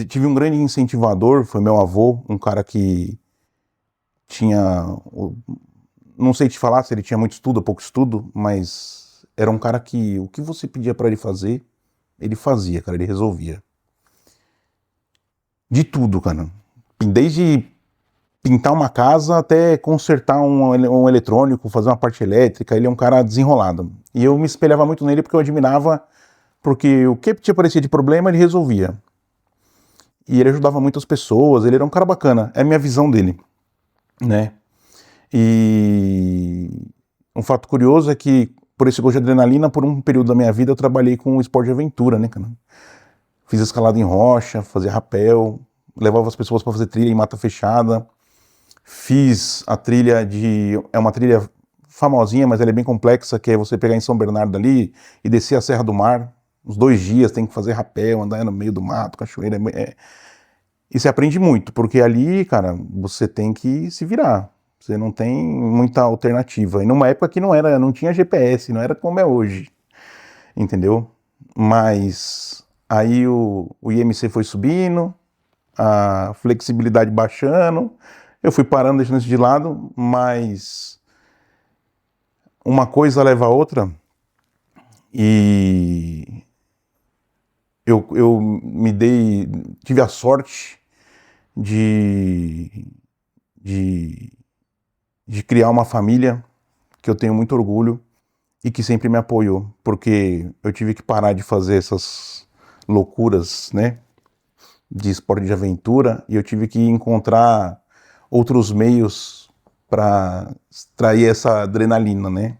tive um grande incentivador, foi meu avô, um cara que tinha, não sei te falar se ele tinha muito estudo ou pouco estudo, mas era um cara que o que você pedia para ele fazer, ele fazia, cara, ele resolvia. De tudo, cara. Desde pintar uma casa até consertar um eletrônico, fazer uma parte elétrica, ele é um cara desenrolado. E eu me espelhava muito nele porque eu admirava, porque o que te aparecia de problema ele resolvia. E ele ajudava muitas pessoas, ele era um cara bacana, é a minha visão dele, né? E um fato curioso é que, por esse gosto de adrenalina, por um período da minha vida eu trabalhei com esporte de aventura, né, cara? Fiz escalada em rocha, fazia rapel, levava as pessoas para fazer trilha em mata fechada. Fiz a trilha de. É uma trilha famosinha, mas ela é bem complexa, que é você pegar em São Bernardo ali e descer a Serra do Mar. Uns 2 dias, tem que fazer rapel, andar no meio do mato, cachoeira. E você aprende muito, porque ali, cara, você tem que se virar. Você não tem muita alternativa. E numa época que não tinha GPS, não era como é hoje, entendeu? Mas aí o IMC foi subindo, a flexibilidade baixando, eu fui parando, deixando isso de lado, mas uma coisa leva a outra e eu tive a sorte de, de, de criar uma família que eu tenho muito orgulho e que sempre me apoiou, porque eu tive que parar de fazer essas loucuras, né, de esporte de aventura e eu tive que encontrar outros meios para extrair essa adrenalina, né?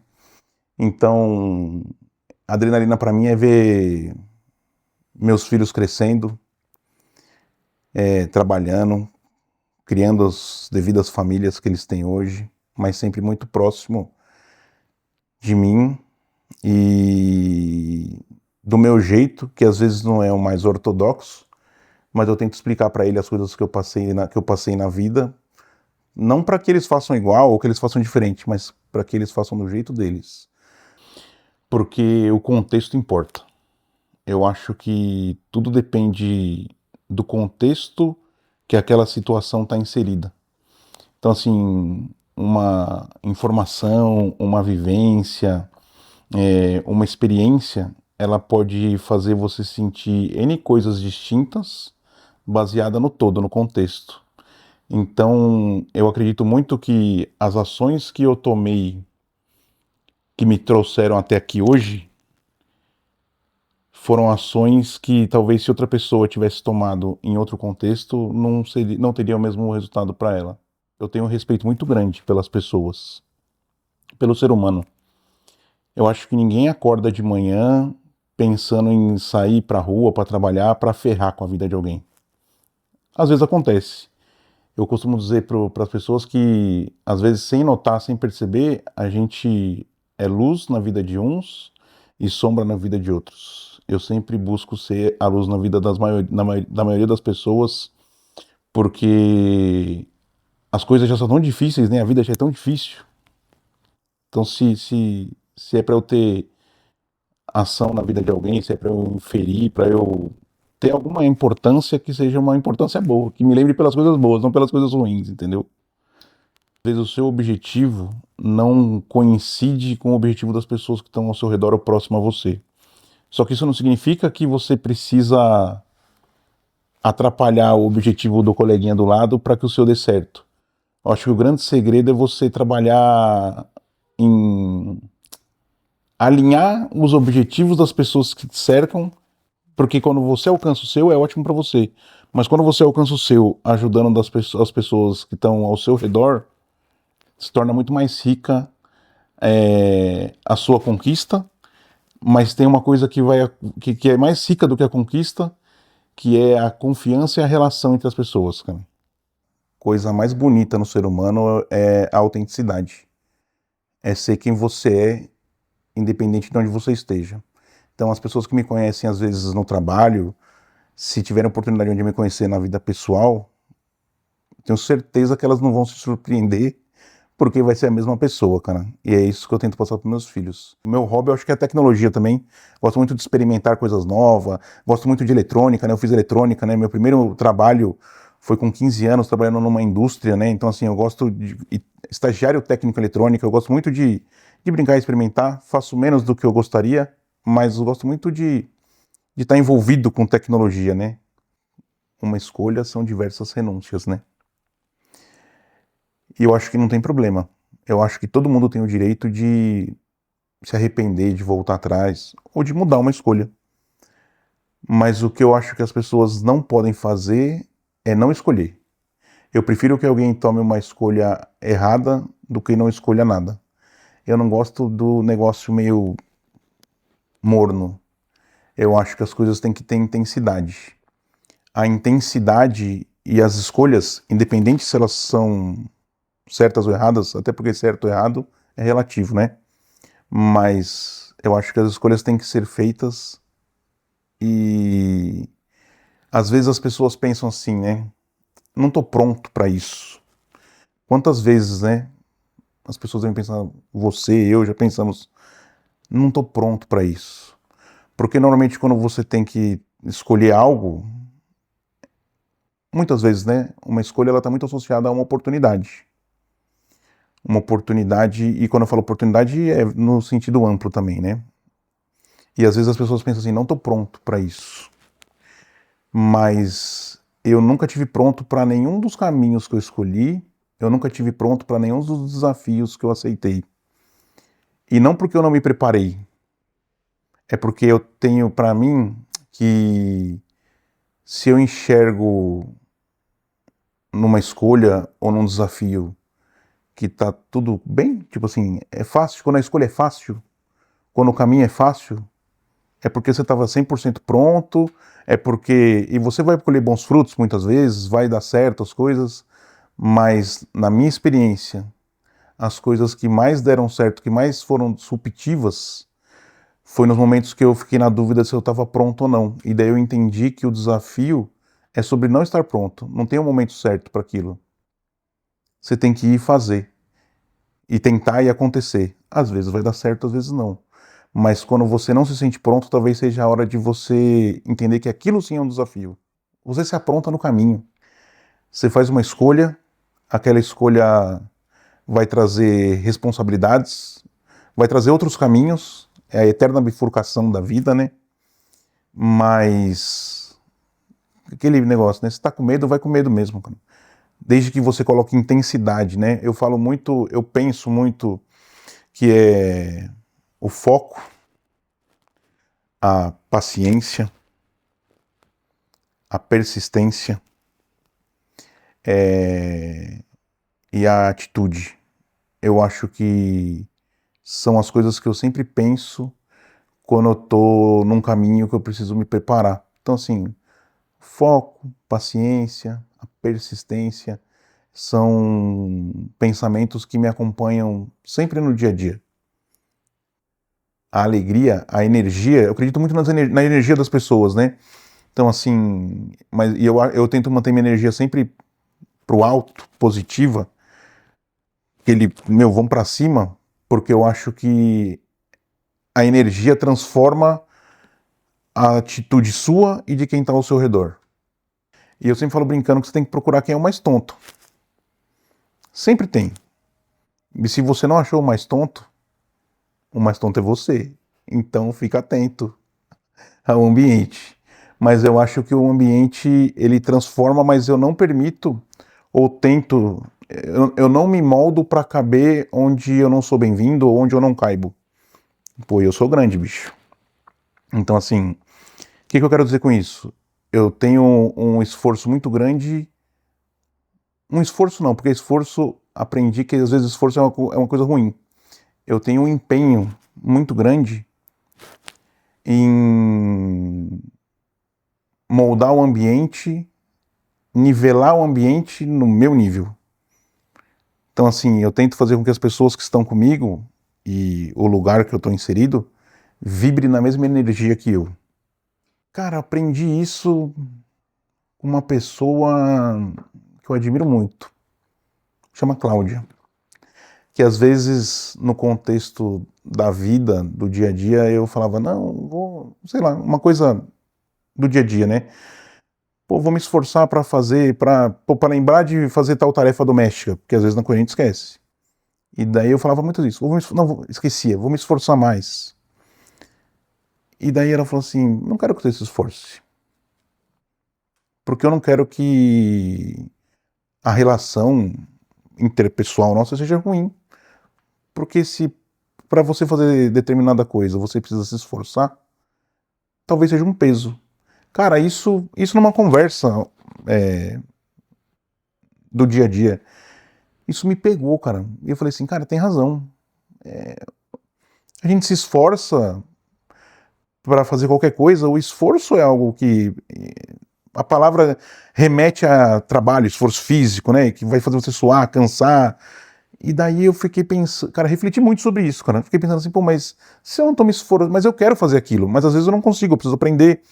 Então, a adrenalina para mim é ver meus filhos crescendo, trabalhando, criando as devidas famílias que eles têm hoje, mas sempre muito próximo de mim e do meu jeito, que às vezes não é o mais ortodoxo, mas eu tento explicar para ele as coisas que eu passei na vida, não para que eles façam igual ou que eles façam diferente, mas para que eles façam do jeito deles, porque o contexto importa. Eu acho que tudo depende do contexto que aquela situação está inserida. Então, assim, uma informação, uma vivência, uma experiência, ela pode fazer você sentir N coisas distintas baseada no todo, no contexto. Então, eu acredito muito que as ações que eu tomei, que me trouxeram até aqui hoje, foram ações que talvez se outra pessoa tivesse tomado em outro contexto, não teria o mesmo resultado para ela. Eu tenho um respeito muito grande pelas pessoas, pelo ser humano. Eu acho que ninguém acorda de manhã pensando em sair para a rua para trabalhar, para ferrar com a vida de alguém. Às vezes acontece. Eu costumo dizer para as pessoas que, às vezes, sem notar, sem perceber, a gente é luz na vida de uns e sombra na vida de outros. Eu sempre busco ser a luz na vida da maioria das pessoas, porque as coisas já são tão difíceis, né? A vida já é tão difícil. Então, se é para eu ter ação na vida de alguém, se é para eu inferir, para eu ter alguma importância, que seja uma importância boa, que me lembre pelas coisas boas, não pelas coisas ruins, entendeu? Às vezes o seu objetivo não coincide com o objetivo das pessoas que estão ao seu redor ou próximo a você. Só que isso não significa que você precisa atrapalhar o objetivo do coleguinha do lado para que o seu dê certo. Eu acho que o grande segredo é você trabalhar em alinhar os objetivos das pessoas que te cercam, porque quando você alcança o seu é ótimo para você, mas quando você alcança o seu ajudando as pessoas que estão ao seu redor, se torna muito mais rica a sua conquista, mas tem uma coisa que é mais rica do que a conquista, que é a confiança e a relação entre as pessoas, cara. Coisa mais bonita no ser humano é a autenticidade. É ser quem você é, independente de onde você esteja. Então, as pessoas que me conhecem, às vezes, no trabalho, se tiverem oportunidade de me conhecer na vida pessoal, tenho certeza que elas não vão se surpreender, porque vai ser a mesma pessoa, cara. E é isso que eu tento passar para meus filhos. O meu hobby, eu acho que é a tecnologia também. Gosto muito de experimentar coisas novas, gosto muito de eletrônica, né? Eu fiz eletrônica, né? Meu primeiro trabalho foi com 15 anos, trabalhando numa indústria, né? Então, assim, eu gosto de estagiário técnico em eletrônica, eu gosto muito de brincar e experimentar. Faço menos do que eu gostaria, mas eu gosto muito de estar envolvido com tecnologia, né? Uma escolha são diversas renúncias, né? E eu acho que não tem problema. Eu acho que todo mundo tem o direito de se arrepender, de voltar atrás, ou de mudar uma escolha. Mas o que eu acho que as pessoas não podem fazer é não escolher. Eu prefiro que alguém tome uma escolha errada do que não escolha nada. Eu não gosto do negócio meio morno. Eu acho que as coisas têm que ter intensidade. A intensidade e as escolhas, independente se elas são certas ou erradas, até porque certo ou errado é relativo, né? Mas eu acho que as escolhas têm que ser feitas e às vezes as pessoas pensam assim, né? Não tô pronto para isso. Quantas vezes, né? As pessoas devem pensar, você, eu já pensamos, não tô pronto para isso. Porque normalmente quando você tem que escolher algo, muitas vezes, né? Uma escolha ela está muito associada a uma oportunidade. Uma oportunidade, e quando eu falo oportunidade é no sentido amplo também, né? E às vezes as pessoas pensam assim, não tô pronto para isso. Mas eu nunca tive pronto para nenhum dos caminhos que eu escolhi, eu nunca tive pronto para nenhum dos desafios que eu aceitei. E não porque eu não me preparei, é porque eu tenho para mim que se eu enxergo numa escolha ou num desafio que tá tudo bem, tipo assim, é fácil, quando a escolha é fácil, quando o caminho é fácil, é porque você estava 100% pronto, é porque. E você vai colher bons frutos muitas vezes, vai dar certo as coisas, mas na minha experiência, as coisas que mais deram certo, que mais foram disruptivas, foi nos momentos que eu fiquei na dúvida se eu estava pronto ou não. E daí eu entendi que o desafio é sobre não estar pronto, não tem um momento certo para aquilo. Você tem que ir fazer e tentar e acontecer. Às vezes vai dar certo, às vezes não. Mas quando você não se sente pronto, talvez seja a hora de você entender que aquilo sim é um desafio. Você se apronta no caminho. Você faz uma escolha, aquela escolha vai trazer responsabilidades, vai trazer outros caminhos, é a eterna bifurcação da vida, né? Mas aquele negócio, né? Se tá com medo, vai com medo mesmo, cara. Desde que você coloque intensidade, né? Eu falo muito, eu penso muito que é o foco, a paciência, a persistência e a atitude. Eu acho que são as coisas que eu sempre penso quando eu tô num caminho que eu preciso me preparar. Então, assim, foco, paciência, a persistência são pensamentos que me acompanham sempre no dia a dia. A alegria, a energia, eu acredito muito na energia das pessoas, né? Então, assim, mas eu tento manter minha energia sempre pro alto, positiva, aquele, meu, vamos para cima, porque eu acho que a energia transforma a atitude sua e de quem está ao seu redor. E eu sempre falo brincando que você tem que procurar quem é o mais tonto. Sempre tem. E se você não achou o mais tonto é você. Então fica atento ao ambiente. Mas eu acho que o ambiente ele transforma, mas eu não permito ou tento, eu não me moldo para caber onde eu não sou bem-vindo ou onde eu não caibo. Pô, eu sou grande, bicho. Então, assim, o que eu quero dizer com isso? Eu tenho um esforço muito grande. Um esforço não, porque esforço, aprendi que às vezes esforço é uma coisa ruim. Eu tenho um empenho muito grande em moldar o ambiente, nivelar o ambiente no meu nível. Então, assim, eu tento fazer com que as pessoas que estão comigo e o lugar que eu estou inserido vibre na mesma energia que eu. Cara, aprendi isso com uma pessoa que eu admiro muito. Chama Cláudia. que às vezes no contexto da vida, do dia a dia, eu falava, não, vou, sei lá, uma coisa do dia a dia, né? Pô, vou me esforçar para fazer, para lembrar de fazer tal tarefa doméstica, porque às vezes na corrente a gente esquece. E daí eu falava muito isso, não, esquecia, vou me esforçar mais. E daí ela falou assim, não quero que você se esforce, porque eu não quero que a relação interpessoal nossa seja ruim, porque se para você fazer determinada coisa você precisa se esforçar, talvez seja um peso. Cara, isso numa conversa é, do dia a dia, isso me pegou, cara. E eu falei assim, cara, tem razão. A gente se esforça para fazer qualquer coisa, o esforço é algo que a palavra remete a trabalho, esforço físico, né? Que vai fazer você suar, cansar. E daí eu fiquei pensando, cara, refleti muito sobre isso, cara. Fiquei pensando assim, pô, mas se eu não tô me esforçando, mas eu quero fazer aquilo, mas às vezes eu não consigo, eu preciso aprender.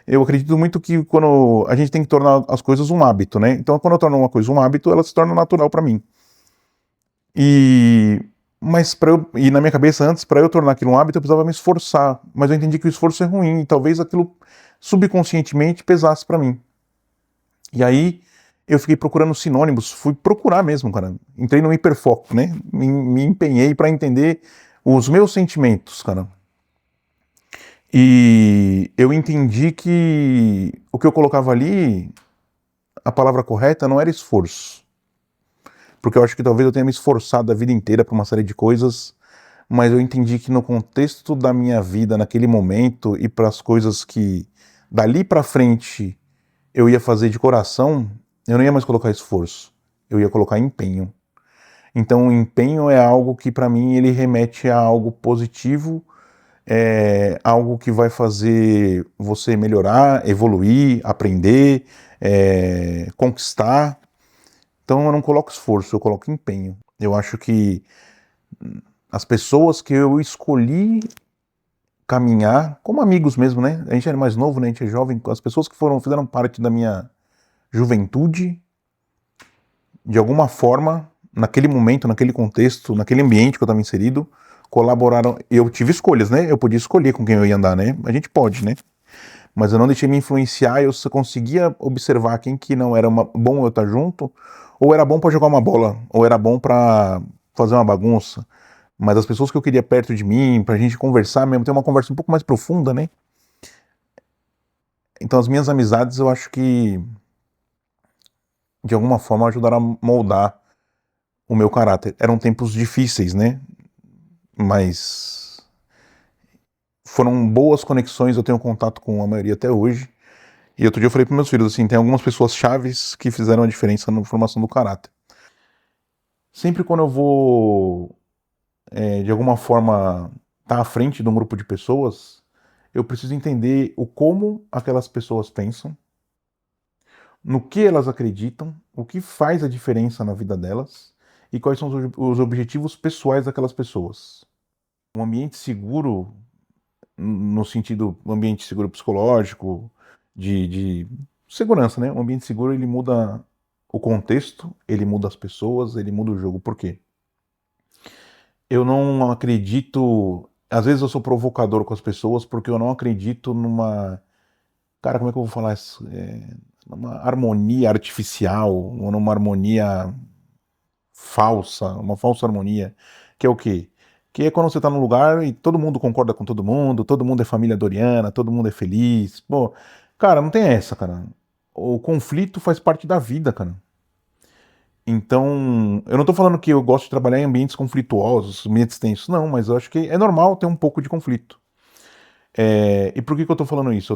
Eu acredito muito que quando a gente tem que tornar as coisas um hábito, né? Então quando eu torno uma coisa um hábito, ela se torna natural para mim. E mas e na minha cabeça antes, para eu tornar aquilo um hábito, eu precisava me esforçar, mas eu entendi que o esforço é ruim, e talvez aquilo subconscientemente pesasse para mim. E aí eu fiquei procurando sinônimos, fui procurar mesmo, cara. Entrei no hiperfoco, né? Me empenhei para entender os meus sentimentos, cara. E eu entendi que o que eu colocava ali, a palavra correta não era esforço. Porque eu acho que talvez eu tenha me esforçado a vida inteira para uma série de coisas, mas eu entendi que no contexto da minha vida, naquele momento, e para as coisas que dali para frente eu ia fazer de coração, eu não ia mais colocar esforço, eu ia colocar empenho. Então, o empenho é algo que, para mim, ele remete a algo positivo, algo que vai fazer você melhorar, evoluir, aprender, conquistar. Então, eu não coloco esforço, eu coloco empenho. Eu acho que as pessoas que eu escolhi caminhar, como amigos mesmo, né? A gente é mais novo, né? A gente é jovem. As pessoas que fizeram parte da minha juventude, de alguma forma, naquele momento, naquele contexto, naquele ambiente que eu estava inserido, colaboraram. Eu tive escolhas, né? Eu podia escolher com quem eu ia andar, né? A gente pode, né? Mas eu não deixei me influenciar, eu só conseguia observar quem que não era bom eu estar junto, ou era bom para jogar uma bola, ou era bom para fazer uma bagunça. Mas as pessoas que eu queria perto de mim, pra gente conversar mesmo, ter uma conversa um pouco mais profunda, né? Então as minhas amizades eu acho que de alguma forma ajudaram a moldar o meu caráter. Eram tempos difíceis, né? Mas foram boas conexões, eu tenho contato com a maioria até hoje. E outro dia eu falei para meus filhos assim, tem algumas pessoas chaves que fizeram a diferença na formação do caráter. Sempre quando eu vou, de alguma forma, estar à frente de um grupo de pessoas, eu preciso entender o como aquelas pessoas pensam, no que elas acreditam, o que faz a diferença na vida delas e quais são os objetivos pessoais daquelas pessoas. Um ambiente seguro, no sentido, um ambiente seguro psicológico, de segurança, né? Um ambiente seguro, ele muda o contexto, ele muda as pessoas, ele muda o jogo. Por quê? Eu não acredito. Às vezes eu sou provocador com as pessoas porque eu não acredito numa. Cara, como é que eu vou falar isso? Numa harmonia artificial, ou numa harmonia falsa, uma falsa harmonia, que é o quê? Que é quando você tá num lugar e todo mundo concorda com todo mundo é família Doriana, todo mundo é feliz. Pô, cara, não tem essa, cara. O conflito faz parte da vida, cara. Então, eu não tô falando que eu gosto de trabalhar em ambientes conflituosos, ambientes tensos, não, mas eu acho que é normal ter um pouco de conflito. E por que eu tô falando isso?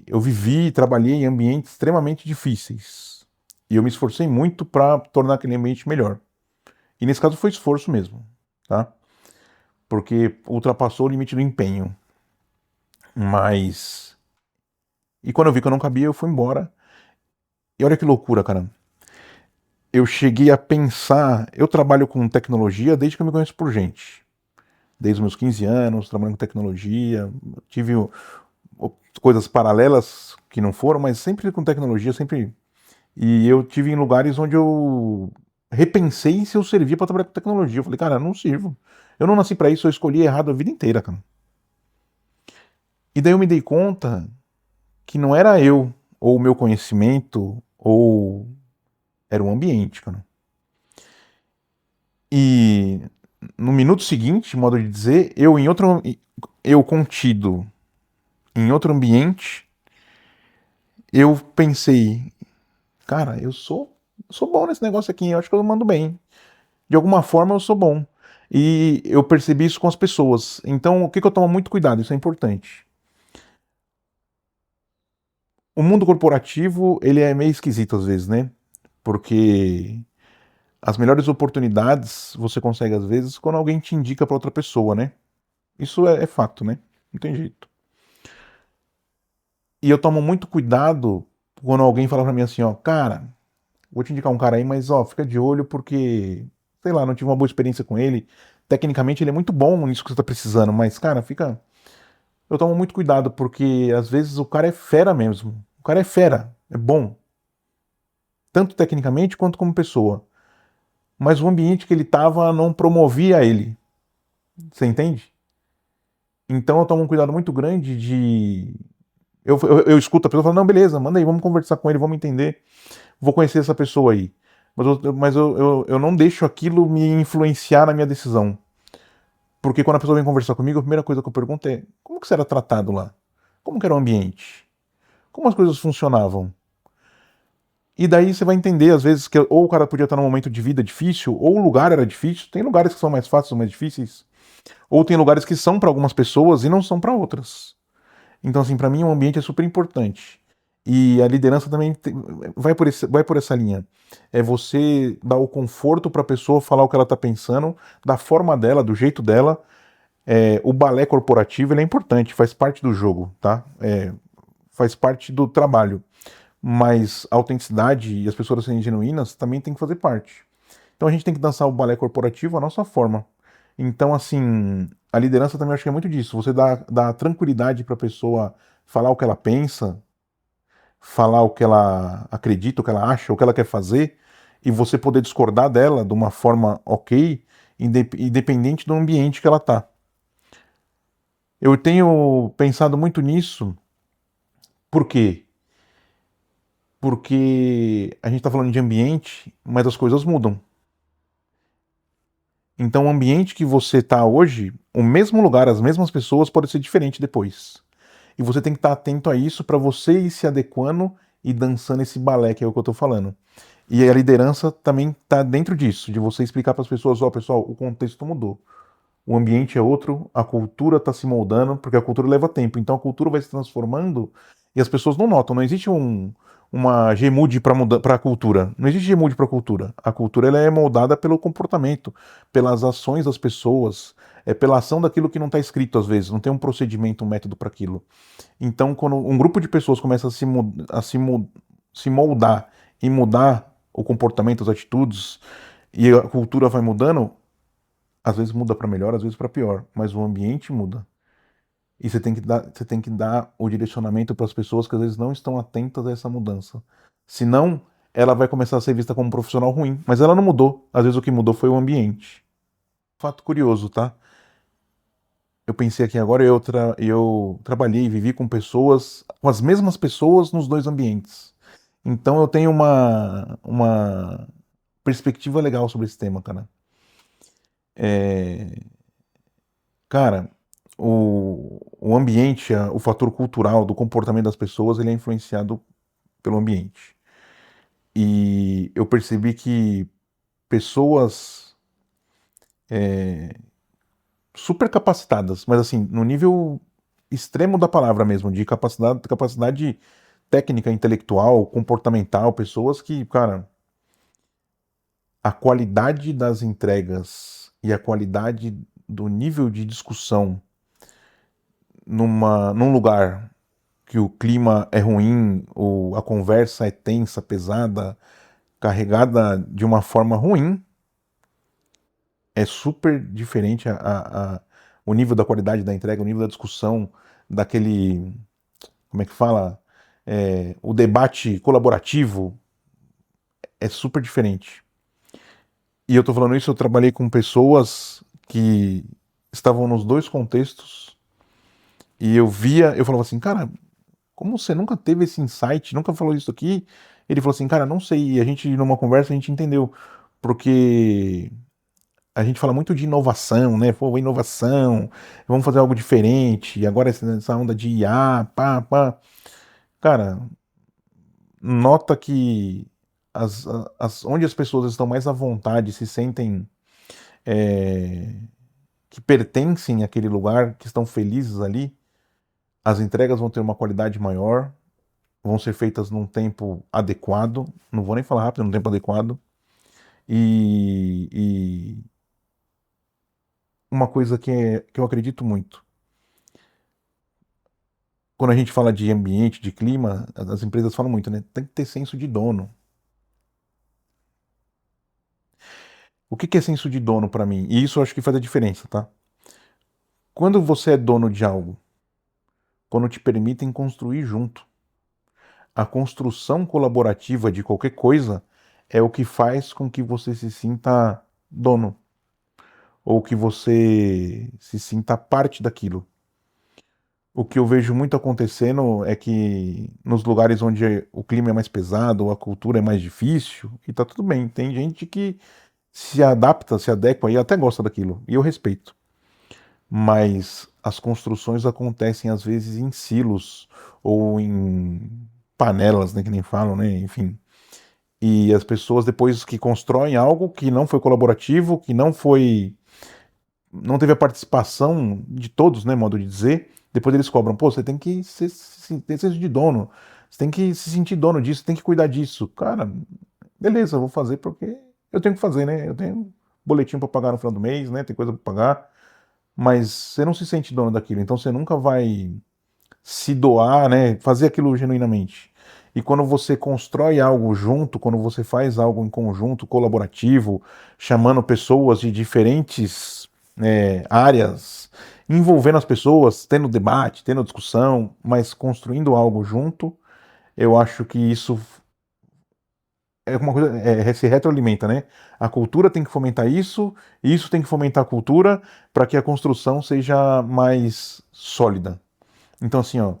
Eu vivi e trabalhei em ambientes extremamente difíceis. E eu me esforcei muito para tornar aquele ambiente melhor. E nesse caso foi esforço mesmo, tá? Porque ultrapassou o limite do empenho. Mas. E quando eu vi que eu não cabia, eu fui embora. E olha que loucura, cara. Eu cheguei a pensar. Eu trabalho com tecnologia desde que eu me conheço por gente. Desde os meus 15 anos, trabalhando com tecnologia. Tive coisas paralelas que não foram, mas sempre com tecnologia, sempre. E eu tive em lugares onde eu repensei se eu servia para trabalhar com tecnologia. Eu falei, cara, eu não sirvo. Eu não nasci para isso, eu escolhi errado a vida inteira, cara. E daí eu me dei conta que não era eu, ou o meu conhecimento, ou era o ambiente, cara. E no minuto seguinte, modo de dizer, eu contido em outro ambiente, eu pensei, cara, eu sou bom nesse negócio aqui, eu acho que eu mando bem. De alguma forma eu sou bom. E eu percebi isso com as pessoas. Então, o que eu tomo muito cuidado, isso é importante. O mundo corporativo, ele é meio esquisito às vezes, né? Porque as melhores oportunidades você consegue às vezes quando alguém te indica para outra pessoa, né? Isso é fato, né? Não tem jeito. E eu tomo muito cuidado quando alguém fala para mim assim, ó, cara, vou te indicar um cara aí, mas ó, fica de olho porque, sei lá, não tive uma boa experiência com ele. Tecnicamente ele é muito bom nisso que você tá precisando, mas, cara, fica. Eu tomo muito cuidado porque às vezes o cara é fera mesmo. O cara é fera, é bom, tanto tecnicamente quanto como pessoa. Mas o ambiente que ele tava não promovia ele. Você entende? Então eu tomo um cuidado muito grande de. Eu escuto a pessoa falando, não, beleza, manda aí, vamos conversar com ele, vamos entender. Vou conhecer essa pessoa aí. Mas eu não deixo aquilo me influenciar na minha decisão. Porque quando a pessoa vem conversar comigo, a primeira coisa que eu pergunto é: como que você era tratado lá? Como que era o ambiente? Como as coisas funcionavam? E daí você vai entender, às vezes, que ou o cara podia estar num momento de vida difícil, ou o lugar era difícil. Tem lugares que são mais fáceis ou mais difíceis. Ou tem lugares que são para algumas pessoas e não são para outras. Então, assim, para mim o ambiente é super importante. E a liderança também vai por essa linha. É você dar o conforto para a pessoa falar o que ela está pensando, da forma dela, do jeito dela. O balé corporativo ele é importante, faz parte do jogo, tá? Faz parte do trabalho. Mas a autenticidade e as pessoas serem genuínas também tem que fazer parte. Então a gente tem que dançar o balé corporativo à nossa forma. Então, assim, a liderança também acho que é muito disso. Você dá tranquilidade para a pessoa falar o que ela pensa, falar o que ela acredita, o que ela acha, o que ela quer fazer, e você poder discordar dela de uma forma ok, independente do ambiente que ela tá. Eu tenho pensado muito nisso, por quê? Porque a gente está falando de ambiente, mas as coisas mudam. Então, o ambiente que você está hoje, o mesmo lugar, as mesmas pessoas, pode ser diferente depois. E você tem que estar atento a isso para você ir se adequando e dançando esse balé, que é o que eu estou falando. E a liderança também está dentro disso, de você explicar para as pessoas, ó, pessoal, o contexto mudou. O ambiente é outro, a cultura está se moldando, porque a cultura leva tempo. Então a cultura vai se transformando e as pessoas não notam. Não existe uma Gmood para a cultura. Não existe Gmood para a cultura. A cultura ela é moldada pelo comportamento, pelas ações das pessoas, pela ação daquilo que não está escrito às vezes. Não tem um procedimento, um método para aquilo. Então quando um grupo de pessoas começa a se moldar e mudar o comportamento, as atitudes, e a cultura vai mudando, às vezes muda para melhor, às vezes para pior, mas o ambiente muda. E você tem que dar o direcionamento para as pessoas que às vezes não estão atentas a essa mudança. Senão, ela vai começar a ser vista como um profissional ruim. Mas ela não mudou. Às vezes o que mudou foi o ambiente. Fato curioso, tá? Eu pensei aqui agora, eu trabalhei e vivi com pessoas, com as mesmas pessoas nos dois ambientes. Então eu tenho uma perspectiva legal sobre esse tema, cara. É, Cara, o ambiente, o fator cultural do comportamento das pessoas, ele é influenciado pelo ambiente. E eu percebi que pessoas super capacitadas, mas assim, no nível extremo da palavra mesmo, de capacidade técnica, intelectual, comportamental, pessoas que, cara, a qualidade das entregas e a qualidade do nível de discussão num lugar que o clima é ruim, ou a conversa é tensa, pesada, carregada de uma forma ruim, é super diferente o nível da qualidade da entrega, o nível da discussão, daquele, como é que fala? O debate colaborativo é super diferente. E eu tô falando isso, eu trabalhei com pessoas que estavam nos dois contextos e eu via, eu falava assim, cara, como você nunca teve esse insight, nunca falou isso aqui? Ele falou assim, cara, não sei. E a gente, numa conversa, a gente entendeu. Porque a gente fala muito de inovação, né? Pô, inovação, vamos fazer algo diferente. Agora essa onda de IA, pá, pá. Cara, nota que onde as pessoas estão mais à vontade, se sentem é, que pertencem àquele lugar, que estão felizes ali, as entregas vão ter uma qualidade maior, vão ser feitas num tempo adequado, não vou nem falar rápido, num tempo adequado. E uma coisa que eu acredito muito, quando a gente fala de ambiente, de clima, as empresas falam muito, né? Tem que ter senso de dono. O que que é senso de dono para mim? E isso eu acho que faz a diferença, tá? Quando você é dono de algo, quando te permitem construir junto, a construção colaborativa de qualquer coisa é o que faz com que você se sinta dono, ou que você se sinta parte daquilo. O que eu vejo muito acontecendo é que nos lugares onde o clima é mais pesado, a cultura é mais difícil, e tá tudo bem. Tem gente que se adapta, se adequa e até gosta daquilo, e eu respeito. Mas as construções acontecem às vezes em silos ou em panelas, né, que nem falam, né, enfim. E as pessoas depois que constroem algo que não foi colaborativo, que não teve a participação de todos, né, modo de dizer. Depois eles cobram, pô, você tem que ter senso de dono, você tem que se sentir dono disso, tem que cuidar disso. Cara, beleza, eu vou fazer porque eu tenho que fazer, né? Eu tenho boletim para pagar no final do mês, né? Tem coisa para pagar, mas você não se sente dono daquilo, então você nunca vai se doar, né? Fazer aquilo genuinamente. E quando você constrói algo junto, quando você faz algo em conjunto, colaborativo, chamando pessoas de diferentes áreas, envolvendo as pessoas, tendo debate, tendo discussão, mas construindo algo junto, eu acho que isso é uma coisa, se retroalimenta, né? A cultura tem que fomentar isso, e isso tem que fomentar a cultura para que a construção seja mais sólida. Então, assim, ó,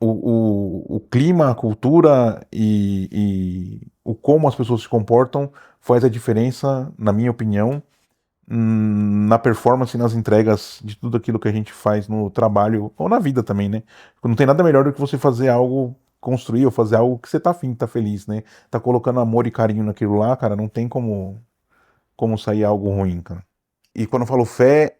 o clima, a cultura e o como as pessoas se comportam faz a diferença, na minha opinião, na performance e nas entregas de tudo aquilo que a gente faz no trabalho ou na vida também, né? Não tem nada melhor do que você fazer algo, construir ou fazer algo que você tá afim, tá feliz, né? Tá colocando amor e carinho naquilo lá, cara, não tem como sair algo ruim, cara. E quando eu falo fé,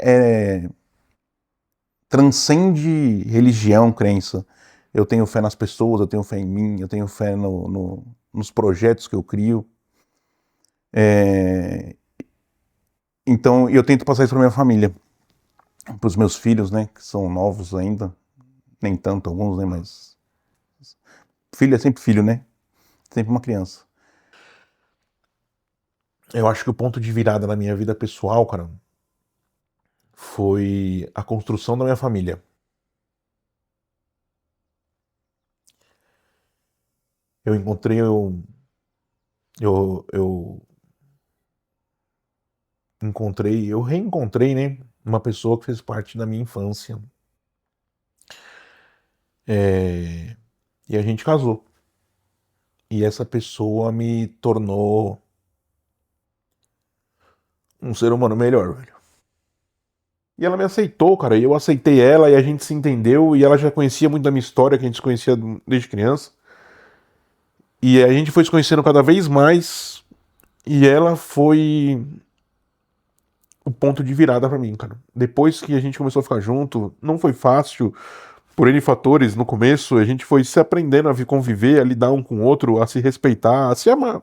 transcende religião, crença. Eu tenho fé nas pessoas, eu tenho fé em mim, eu tenho fé nos projetos que eu crio. É, então, eu tento passar isso para minha família, para os meus filhos, né, que são novos ainda, nem tanto alguns, né, mas filho é sempre filho, né? Sempre uma criança. Eu acho que o ponto de virada na minha vida pessoal, cara, foi a construção da minha família. Eu encontrei, eu eu reencontrei, né, uma pessoa que fez parte da minha infância. É, e a gente casou. E essa pessoa me tornou um ser humano melhor, velho. E ela me aceitou, cara, e eu aceitei ela, e a gente se entendeu, e ela já conhecia muito da minha história, que a gente se conhecia desde criança. E a gente foi se conhecendo cada vez mais, e ela foi o ponto de virada pra mim, cara. Depois que a gente começou a ficar junto, não foi fácil, por N fatores no começo, a gente foi se aprendendo a conviver, a lidar um com o outro, a se respeitar, a se amar.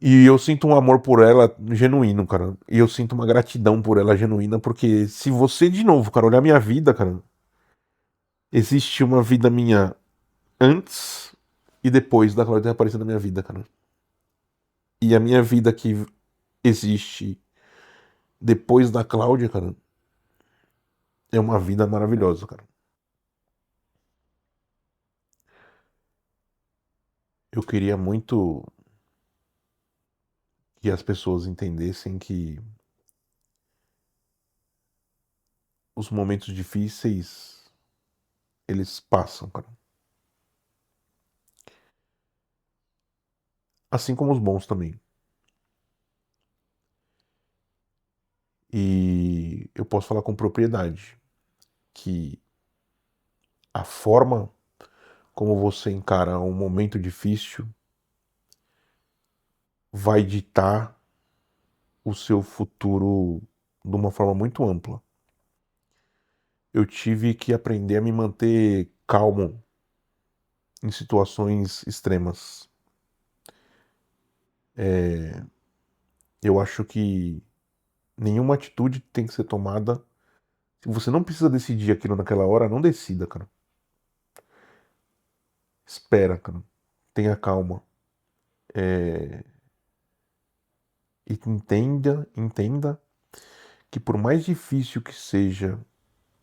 E eu sinto um amor por ela genuíno, cara. E eu sinto uma gratidão por ela genuína, porque se você, de novo, cara, olhar minha vida, cara, existe uma vida minha antes e depois da Cláudia ter aparecido na minha vida, cara. E a minha vida que existe depois da Cláudia, cara, é uma vida maravilhosa, cara. Eu queria muito e as pessoas entendessem que os momentos difíceis, eles passam, cara. Assim como os bons também. E eu posso falar com propriedade que a forma como você encara um momento difícil vai ditar o seu futuro de uma forma muito ampla. Eu tive que aprender a me manter calmo em situações extremas. Eu acho que nenhuma atitude tem que ser tomada. Se você não precisa decidir aquilo naquela hora, não decida, cara. Espera, cara. Tenha calma. E entenda que por mais difícil que seja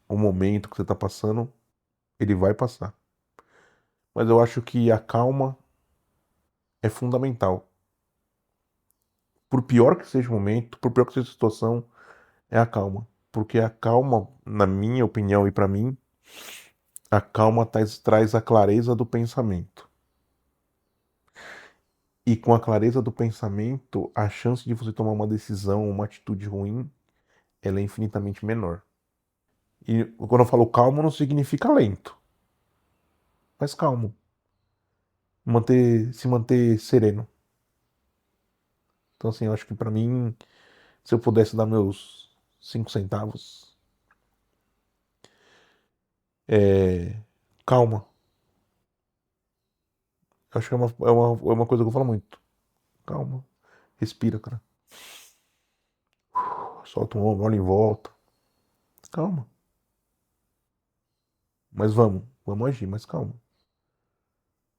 o momento que você está passando, ele vai passar. Mas eu acho que a calma é fundamental. Por pior que seja o momento, por pior que seja a situação, é a calma. Porque a calma, na minha opinião e para mim, a calma traz a clareza do pensamento. E com a clareza do pensamento, a chance de você tomar uma decisão, uma atitude ruim, ela é infinitamente menor. E quando eu falo calmo, não significa lento, mas calmo. Se manter sereno. Então, assim, eu acho que pra mim, se eu pudesse dar meus 5 centavos, é. Calma. Eu acho que é uma coisa que eu falo muito. Calma. Respira, cara. Solta um ombro, olha em volta. Calma. Mas vamos agir, mas calma.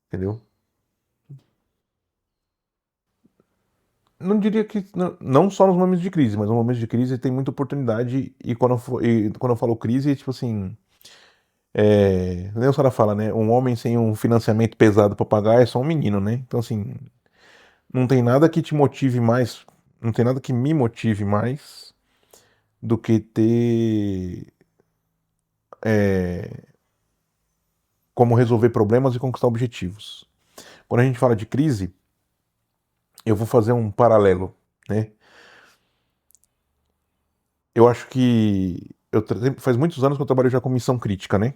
Entendeu? Não diria que. Não só nos momentos de crise, mas nos momentos de crise tem muita oportunidade. E quando eu falo crise, é tipo assim. Nem o cara fala, né? Um homem sem um financiamento pesado pra pagar é só um menino, né? Então, assim, não tem nada que te motive mais, não tem nada que me motive mais do que ter é, como resolver problemas e conquistar objetivos. Quando a gente fala de crise, eu vou fazer um paralelo, né? Eu acho que faz muitos anos que eu trabalho já com missão crítica, né?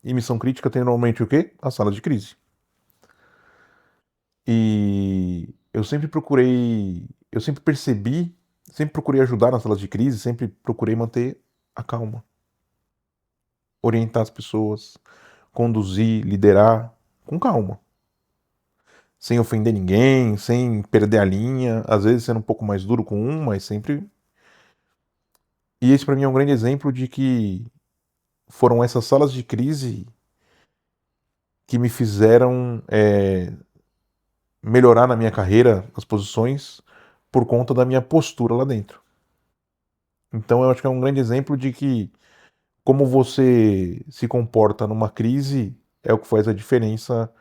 E missão crítica tem normalmente o quê? A sala de crise. E eu sempre percebi, sempre procurei ajudar nas salas de crise, sempre procurei manter a calma, orientar as pessoas, conduzir, liderar com calma, sem ofender ninguém, sem perder a linha, às vezes sendo um pouco mais duro com um, mas sempre. E esse para mim é um grande exemplo de que foram essas salas de crise que me fizeram melhorar na minha carreira, as posições, por conta da minha postura lá dentro. Então eu acho que é um grande exemplo de que como você se comporta numa crise é o que faz a diferença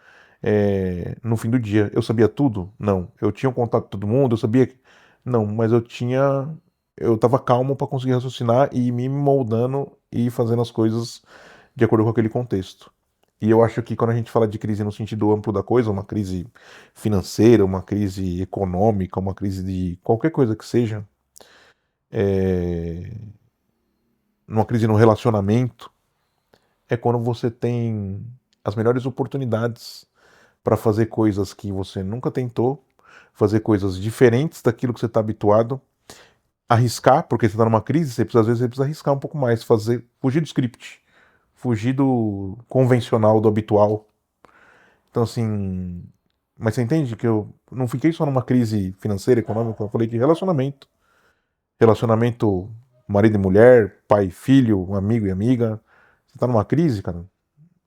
no fim do dia. Eu sabia tudo? Não. Eu tinha um contato com todo mundo? Eu sabia? Não, mas eu estava calmo para conseguir raciocinar e ir me moldando e fazendo as coisas de acordo com aquele contexto. E eu acho que quando a gente fala de crise no sentido amplo da coisa, uma crise financeira, uma crise econômica, uma crise de qualquer coisa que seja, é, numa crise no relacionamento, é quando você tem as melhores oportunidades para fazer coisas que você nunca tentou, fazer coisas diferentes daquilo que você está habituado, arriscar, porque você está numa crise, às vezes você precisa arriscar um pouco mais, fugir do script, fugir do convencional, do habitual. Então, assim, mas você entende que eu não fiquei só numa crise financeira, econômica, eu falei de relacionamento. Relacionamento marido e mulher, pai e filho, amigo e amiga. Você tá numa crise, cara?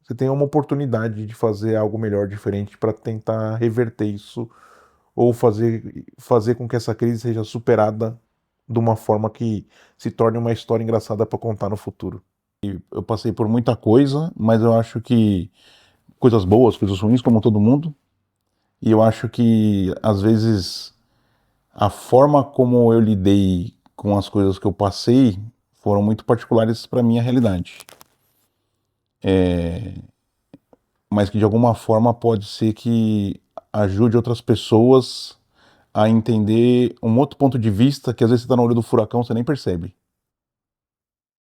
Você tem uma oportunidade de fazer algo melhor, diferente, para tentar reverter isso ou fazer com que essa crise seja superada de uma forma que se torne uma história engraçada para contar no futuro. Eu passei por muita coisa, mas eu acho que coisas boas, coisas ruins, como todo mundo. E eu acho que às vezes a forma como eu lidei com as coisas que eu passei foram muito particulares para minha realidade. Mas que de alguma forma pode ser que ajude outras pessoas a entender um outro ponto de vista que às vezes você está no olho do furacão, você nem percebe.